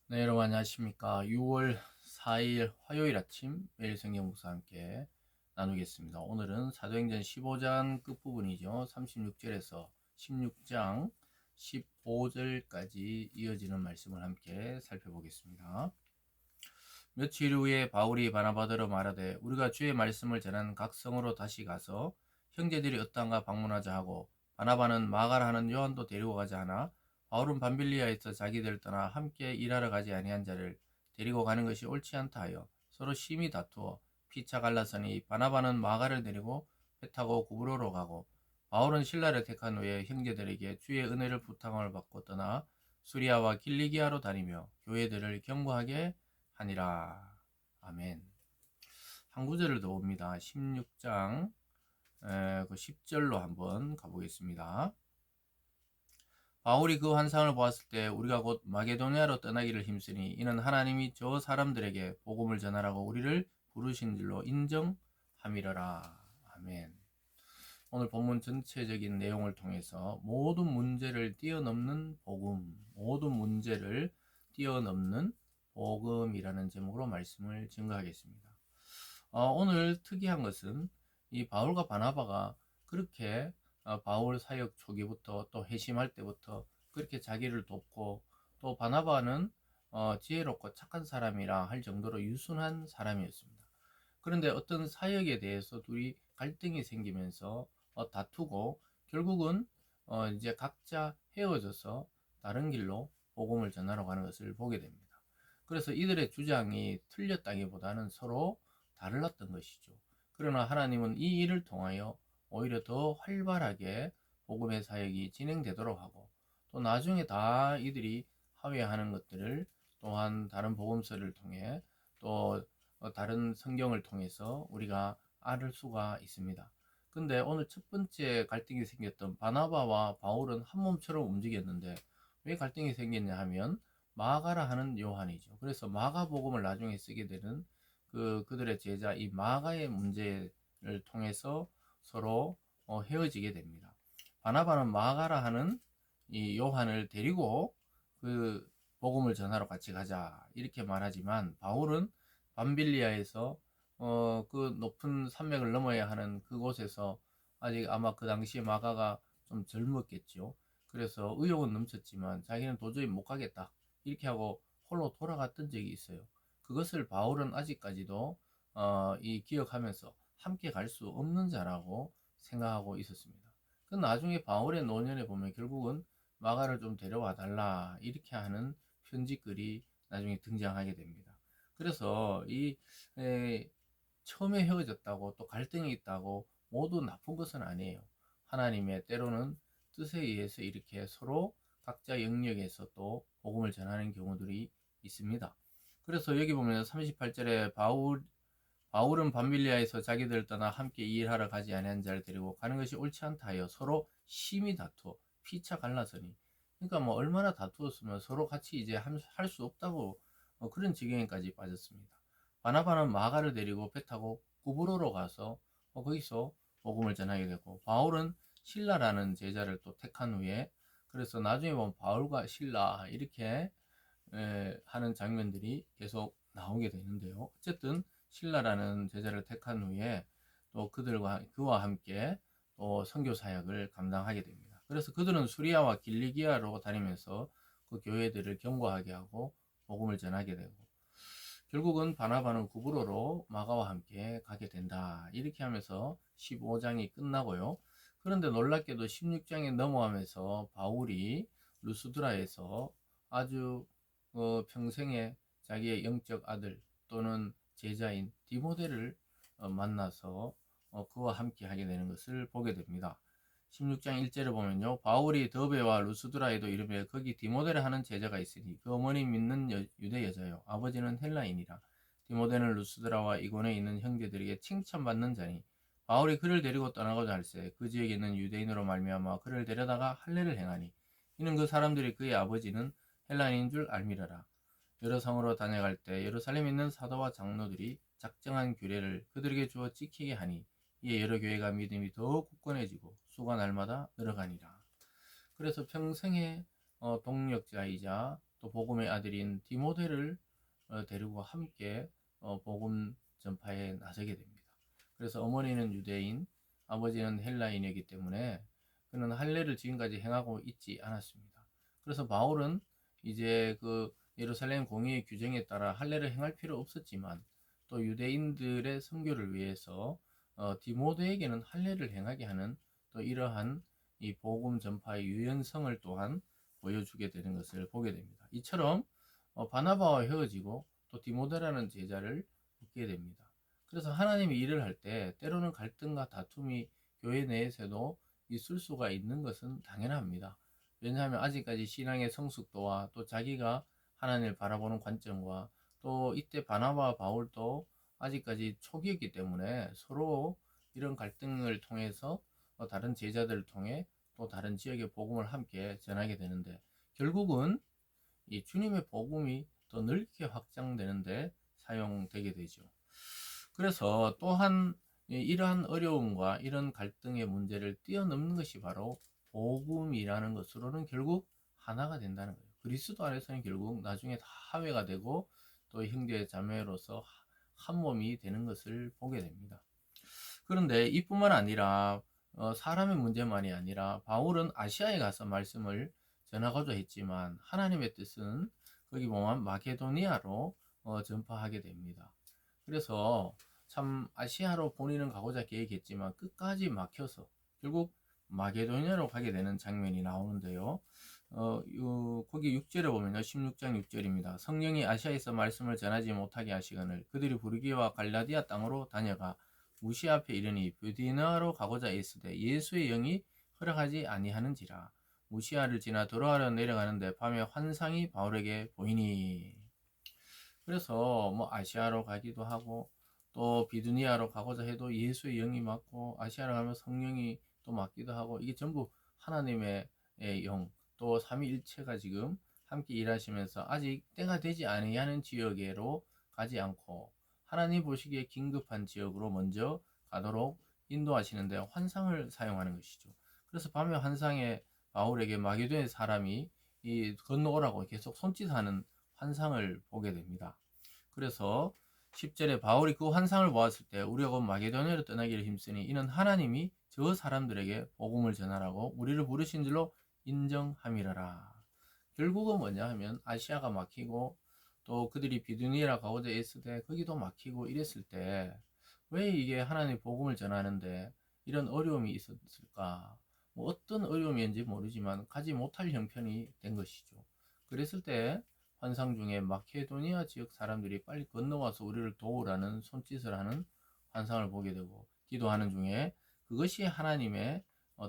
네, 여러분 안녕하십니까. 6월 4일 화요일 아침 매일 성경 묵상 함께 나누겠습니다. 오늘은 사도행전 15장 끝부분이죠. 36절에서 16장 15절까지 이어지는 말씀을 함께 살펴보겠습니다. 며칠 후에 바울이 바나바더러 말하되 우리가 주의 말씀을 전한 각 성으로 다시 가서 형제들이 어떠한가 방문하자 하고, 바나바는 마가라 하는 요한도 데리고 가자 하나, 바울은 밤빌리아에서 자기들 떠나 함께 일하러 가지 아니한 자를 데리고 가는 것이 옳지 않다 하여 서로 심히 다투어 피차 갈라서니, 바나바는 마가를 데리고 배 타고 구브로로 가고, 바울은 신라를 택한 후에 형제들에게 주의 은혜를 부탁을 받고 떠나 수리아와 길리기아로 다니며 교회들을 경고하게 하니라. 아멘. 한 구절을 더 봅니다. 16장 그 10절로 한번 가보겠습니다. 바울이 그 환상을 보았을 때 우리가 곧 마게도니아로 떠나기를 힘쓰니 이는 하나님이 저 사람들에게 복음을 전하라고 우리를 부르신 줄로 인정함이러라. 아멘. 오늘 본문 전체적인 내용을 통해서 모든 문제를 뛰어넘는 복음, 모든 문제를 뛰어넘는 복음이라는 제목으로 말씀을 증거하겠습니다. 오늘 특이한 것은 이 바울과 바나바가 그렇게 바울 사역 초기부터 또 회심할 때부터 그렇게 자기를 돕고, 또 바나바는 지혜롭고 착한 사람이라 할 정도로 유순한 사람이었습니다. 그런데 어떤 사역에 대해서 둘이 갈등이 생기면서 다투고, 결국은 이제 각자 헤어져서 다른 길로 복음을 전하러 가는 것을 보게 됩니다. 그래서 이들의 주장이 틀렸다기보다는 서로 달랐던 것이죠. 그러나 하나님은 이 일을 통하여 오히려 더 활발하게 복음의 사역이 진행되도록 하고, 또 나중에 다 이들이 하회하는 것들을 또한 다른 복음서를 통해, 또 다른 성경을 통해서 우리가 알 수가 있습니다. 근데 오늘 첫 번째 갈등이 생겼던 바나바와 바울은 한 몸처럼 움직였는데, 왜 갈등이 생겼냐 하면 마가라 하는 요한이죠. 그래서 마가복음을 나중에 쓰게 되는 그들의 제자 이 마가의 문제를 통해서 서로 헤어지게 됩니다. 바나바는 마가라 하는 이 요한을 데리고 그 복음을 전하러 같이 가자 이렇게 말하지만, 바울은 밤빌리아에서 그 높은 산맥을 넘어야 하는 그곳에서, 아직 아마 그 당시에 마가가 좀 젊었겠죠. 그래서 의욕은 넘쳤지만 자기는 도저히 못 가겠다 이렇게 하고 홀로 돌아갔던 적이 있어요. 그것을 바울은 아직까지도 이 기억하면서 함께 갈 수 없는 자라고 생각하고 있었습니다. 그 나중에 바울의 노년에 보면 결국은 마가를 좀 데려와 달라 이렇게 하는 편지글이 나중에 등장하게 됩니다. 그래서 처음에 헤어졌다고 또 갈등이 있다고 모두 나쁜 것은 아니에요. 하나님의 때로는 뜻에 의해서 이렇게 서로 각자 영역에서 또 복음을 전하는 경우들이 있습니다. 그래서 여기 보면 38절에 바울은 밤빌리아에서 자기들 떠나 함께 일하러 가지 아니한 자를 데리고 가는 것이 옳지 않다 하여 서로 심히 다투어 피차 갈라서니, 그러니까 뭐 얼마나 다투었으면 서로 같이 이제 할 수 없다고 그런 지경에까지 빠졌습니다. 바나바는 마가를 데리고 배 타고 구브로로 가서 거기서 복음을 전하게 되고, 바울은 신라라는 제자를 또 택한 후에, 그래서 나중에 보면 바울과 신라 이렇게 하는 장면들이 계속 나오게 되는데요. 어쨌든 신라라는 제자를 택한 후에 또 그와 함께 또 선교 사역을 감당하게 됩니다. 그래서 그들은 수리아와 길리기아로 다니면서 그 교회들을 경고하게 하고 복음을 전하게 되고, 결국은 바나바는 구브로로 마가와 함께 가게 된다 이렇게 하면서 15장이 끝나고요. 그런데 놀랍게도 16장에 넘어가면서 바울이 루스드라에서 아주 평생에 자기의 영적 아들 또는 제자인 디모데를 만나서 그와 함께 하게 되는 것을 보게 됩니다. 16장 1절을 보면요, 바울이 더베와 루스드라에도 이르되 거기 디모데를 하는 제자가 있으니 그 어머니 믿는 유대 여자요 아버지는 헬라인이라. 디모데는 루스드라와 이곤에 있는 형제들에게 칭찬받는 자니, 바울이 그를 데리고 떠나고자 할세 그 지역에 있는 유대인으로 말미암아 그를 데려다가 할례를 행하니, 이는 그 사람들이 그의 아버지는 헬라인인 줄 알미러라. 여러 성으로 다녀갈 때 예루살렘에 있는 사도와 장로들이 작정한 규례를 그들에게 주어 지키게 하니, 이에 여러 교회가 믿음이 더욱 굳건해지고 수가 날마다 늘어가니라. 그래서 평생의 동력자이자 또 복음의 아들인 디모데를 데리고 함께 복음 전파에 나서게 됩니다. 그래서 어머니는 유대인, 아버지는 헬라인이기 때문에 그는 할례를 지금까지 행하고 있지 않았습니다. 그래서 바울은 이제 그 예루살렘 공의의 규정에 따라 할례를 행할 필요 없었지만 또 유대인들의 선교를 위해서 디모데에게는 할례를 행하게 하는 또 이러한 이 복음 전파의 유연성을 또한 보여주게 되는 것을 보게 됩니다. 이처럼 바나바와 헤어지고 또 디모데라는 제자를 얻게 됩니다. 그래서 하나님이 일을 할 때 때로는 갈등과 다툼이 교회 내에서도 있을 수가 있는 것은 당연합니다. 왜냐하면 아직까지 신앙의 성숙도와 또 자기가 하나님을 바라보는 관점과 또 이때 바나바와 바울도 아직까지 초기였기 때문에 서로 이런 갈등을 통해서 다른 제자들을 통해 또 다른 지역의 복음을 함께 전하게 되는데 결국은 이 주님의 복음이 더 넓게 확장되는데 사용되게 되죠. 그래서 또한 이러한 어려움과 이런 갈등의 문제를 뛰어넘는 것이 바로 복음이라는 것으로는 결국 하나가 된다는 거예요. 그리스도 안에서는 결국 나중에 다 하회가 되고 또 형제 자매로서 한 몸이 되는 것을 보게 됩니다. 그런데 이뿐만 아니라 사람의 문제만이 아니라 바울은 아시아에 가서 말씀을 전하고자 했지만 하나님의 뜻은 거기 보면 마게도니아로 전파하게 됩니다. 그래서 참 아시아로 본인은 가고자 계획했지만 끝까지 막혀서 결국 마게도니아로 가게 되는 장면이 나오는데요. 거기 6절에 보면요. 16장 6절입니다. 성령이 아시아에서 말씀을 전하지 못하게 하시거늘 그들이 부르기와 갈라디아 땅으로 다녀가 무시 앞에 이르니 뷰디나로 가고자 했으되 예수의 영이 허락하지 아니하는지라. 무시아를 지나 도로아로 내려가는데 밤에 환상이 바울에게 보이니. 그래서 뭐 아시아로 가기도 하고 또 비두니아로 가고자 해도 예수의 영이 맞고 아시아로 가면 성령이 또 맞기도 하고 이게 전부 하나님의 영 또 삼위일체가 지금 함께 일하시면서 아직 때가 되지 아니하는 지역으로 가지 않고 하나님 보시기에 긴급한 지역으로 먼저 가도록 인도하시는데 환상을 사용하는 것이죠. 그래서 밤의 환상에 바울에게 마게도의 사람이 건너오라고 계속 손짓하는 환상을 보게 됩니다. 그래서 10절에 바울이 그 환상을 보았을 때 우리가 곧 마게도냐로 떠나기를 힘쓰니 이는 하나님이 저 사람들에게 복음을 전하라고 우리를 부르신 줄로 인정함이라라. 결국은 뭐냐 하면 아시아가 막히고 또 그들이 비두니라 가고자 했을 때 거기도 막히고 이랬을 때 왜 이게 하나님의 복음을 전하는데 이런 어려움이 있었을까? 뭐 어떤 어려움인지 모르지만 가지 못할 형편이 된 것이죠. 그랬을 때 환상 중에 마케도니아 지역 사람들이 빨리 건너와서 우리를 도우라는 손짓을 하는 환상을 보게 되고 기도하는 중에 그것이 하나님의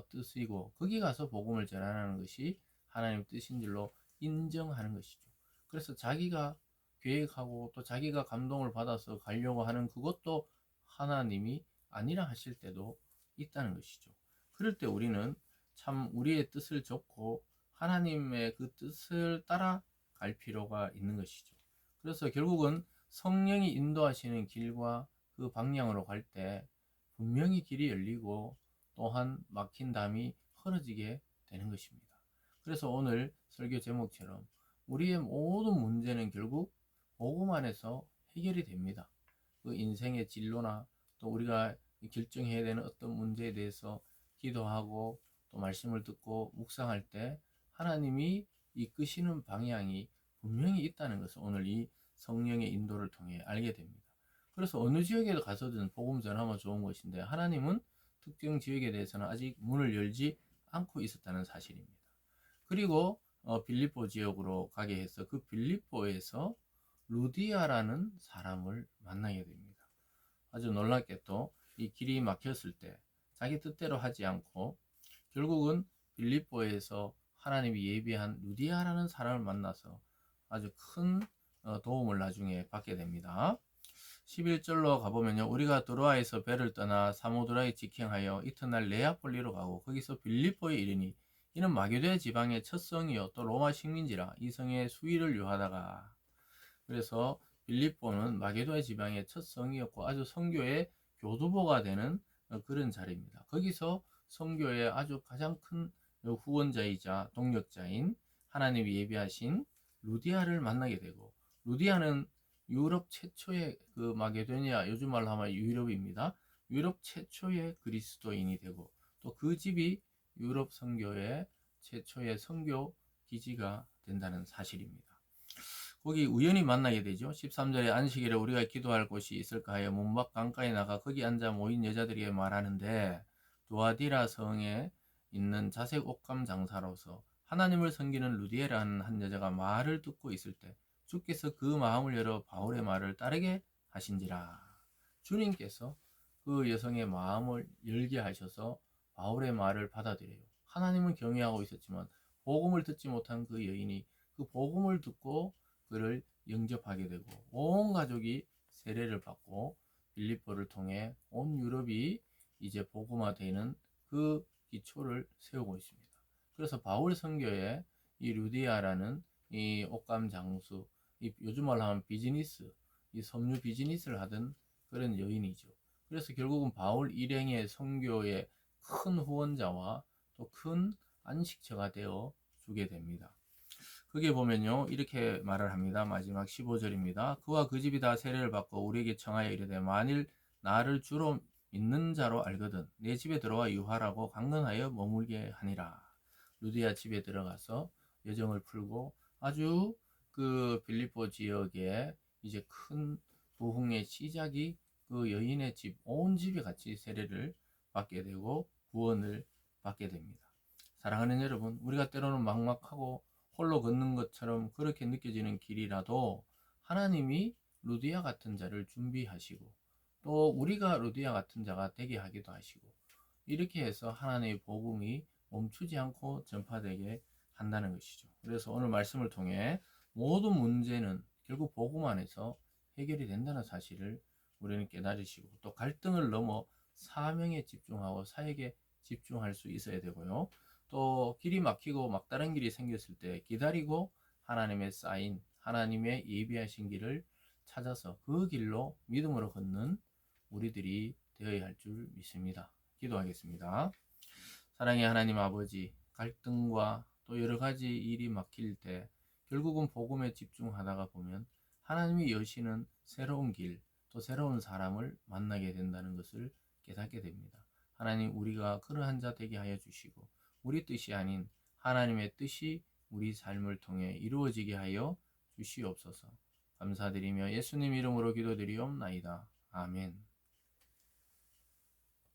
뜻이고 거기 가서 복음을 전하는 것이 하나님의 뜻인 줄로 인정하는 것이죠. 그래서 자기가 계획하고 또 자기가 감동을 받아서 가려고 하는 그것도 하나님이 아니라 하실 때도 있다는 것이죠. 그럴 때 우리는 참 우리의 뜻을 접고 하나님의 그 뜻을 따라 갈 필요가 있는 것이죠. 그래서 결국은 성령이 인도하시는 길과 그 방향으로 갈 때 분명히 길이 열리고 또한 막힌 담이 흐려지게 되는 것입니다. 그래서 오늘 설교 제목처럼 우리의 모든 문제는 결국 복음 안에서 해결이 됩니다. 그 인생의 진로나 또 우리가 결정해야 되는 어떤 문제에 대해서 기도하고 또 말씀을 듣고 묵상할 때 하나님이 이끄시는 방향이 분명히 있다는 것을 오늘 이 성령의 인도를 통해 알게 됩니다. 그래서 어느 지역에 가서든 복음 전하면 좋은 것인데 하나님은 특정 지역에 대해서는 아직 문을 열지 않고 있었다는 사실입니다. 그리고 빌립보 지역으로 가게 해서 그 빌립보에서 루디아라는 사람을 만나게 됩니다. 아주 놀랍게도 이 길이 막혔을 때 자기 뜻대로 하지 않고 결국은 빌립보에서 하나님이 예비한 루디아라는 사람을 만나서 아주 큰 도움을 나중에 받게 됩니다. 11절로 가보면요. 우리가 드로아에서 배를 떠나 사모드라에 직행하여 이튿날 네아폴리로 가고 거기서 빌립보에 이르니 이는 마게도냐 지방의 첫 성이요 또 로마 식민지라 이 성의 수위를 유하다가 그래서 빌립보는 마게도냐 지방의 첫 성이었고 아주 선교의 교두보가 되는 그런 자리입니다. 거기서 선교의 아주 가장 큰 후원자이자 동력자인 하나님이 예비하신 루디아를 만나게 되고, 루디아는 유럽 최초의 그 마게도니아, 요즘 말로 하면 유럽입니다. 유럽 최초의 그리스도인이 되고, 또 그 집이 유럽 선교의 최초의 선교 기지가 된다는 사실입니다. 거기 우연히 만나게 되죠. 13절에 안식일에 우리가 기도할 곳이 있을까 하여 문 밖 강가에 나가 거기 앉아 모인 여자들에게 말하는데, 두아디라 성에 있는 자색 옷감 장사로서 하나님을 섬기는 루디에라는 한 여자가 말을 듣고 있을 때 주께서 그 마음을 열어 바울의 말을 따르게 하신지라. 주님께서 그 여성의 마음을 열게 하셔서 바울의 말을 받아들여요. 하나님은 경외하고 있었지만 복음을 듣지 못한 그 여인이 그 복음을 듣고 그를 영접하게 되고, 온 가족이 세례를 받고 빌립보를 통해 온 유럽이 이제 복음화되는 그 기초를 세우고 있습니다. 그래서 바울 선교에 이 루디아라는 이 옷감 장수, 이 요즘 말로 하면 비즈니스, 이 섬유 비즈니스를 하던 그런 여인이죠. 그래서 결국은 바울 일행의 선교의 큰 후원자와 또 큰 안식처가 되어 주게 됩니다. 거기에 보면요, 이렇게 말을 합니다. 마지막 15절입니다. 그와 그 집이 다 세례를 받고 우리에게 청하여 이르되, 만일 나를 주로 믿는 자로 알거든 내 집에 들어와 유하라고 강건하여 머물게 하니라. 루디아 집에 들어가서 여정을 풀고 아주 그 빌립보 지역에 이제 큰 부흥의 시작이 그 여인의 집, 온 집이 같이 세례를 받게 되고 구원을 받게 됩니다. 사랑하는 여러분, 우리가 때로는 막막하고 홀로 걷는 것처럼 그렇게 느껴지는 길이라도 하나님이 루디아 같은 자를 준비하시고, 또 우리가 루디아 같은 자가 되게 하기도 하시고, 이렇게 해서 하나님의 복음이 멈추지 않고 전파되게 한다는 것이죠. 그래서 오늘 말씀을 통해 모든 문제는 결국 복음 안에서 해결이 된다는 사실을 우리는 깨달으시고, 또 갈등을 넘어 사명에 집중하고 사역에 집중할 수 있어야 되고요. 또 길이 막히고 막다른 길이 생겼을 때 기다리고 하나님의 사인, 하나님의 예비하신 길을 찾아서 그 길로 믿음으로 걷는 우리들이 되어야 할 줄 믿습니다. 기도하겠습니다. 사랑의 하나님 아버지, 갈등과 또 여러 가지 일이 막힐 때 결국은 복음에 집중하다가 보면 하나님이 여시는 새로운 길, 또 새로운 사람을 만나게 된다는 것을 깨닫게 됩니다. 하나님, 우리가 그러한 자 되게 하여 주시고 우리 뜻이 아닌 하나님의 뜻이 우리 삶을 통해 이루어지게 하여 주시옵소서. 감사드리며 예수님 이름으로 기도드리옵나이다. 아멘.